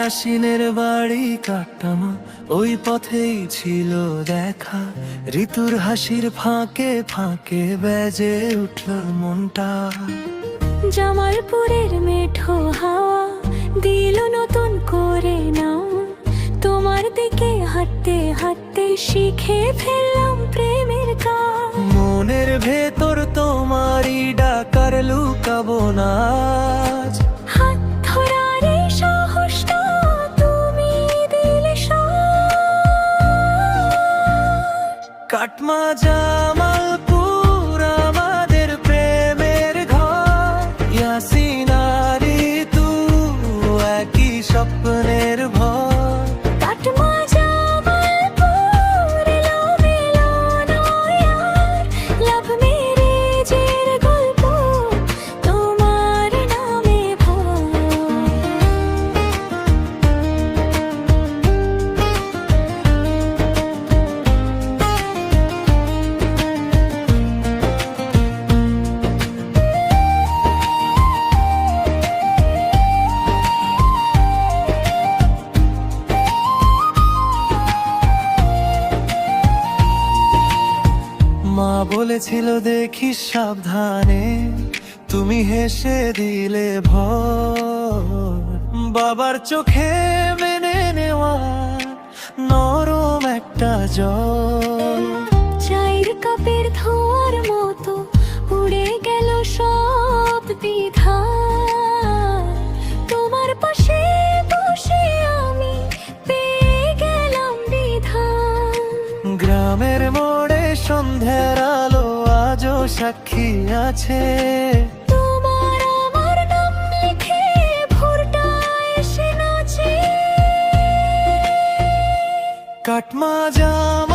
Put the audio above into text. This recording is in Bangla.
আশ্বিনের বাড়ি কাটতামা, ওই পথেই ছিল দেখা। ঋতুর হাসির ফাঁকে ফাঁকে বেজে উঠল মনটা। জামালপুরের মেঠো হাওয়া দিল নতুন করে নাও, তোমার দিকে হাঁটতে হাঁটতে শিখে ফেললাম প্রেমের গান। মনের ভেতর তোমারই ডাকার লুকাবো না আজ। হাত ধরার এই সাহসটা তুমি দিলে সাজ। কাটমা জামালপুর আমাদের প্রেমের ঘর, ইয়াসিনারি তু একই স্বপ্নের ভর। কাটমা জামালপুর এলো মিলন আর লাভ মেরেজের গল্প তোমার নামে ভর। মা বলেছিল দেখিস সাবধানে, তুমি হেসে দিলে ভর। বাবার চোখে মেনে নেওয়া নরম একটা জল। চায়ের কাপের ধোঁয়ার মতো উড়ে গেল সব দ্বিধা, তোমার পাশে বসে আমি পেয়ে গেলাম বিধান। গ্রামের মোড়ে সন্ধ্যার আলো আজও সাক্ষী আছে। তোমার আমার নাম লিখে ভোরটা এসে নাচে। কাটমা জাম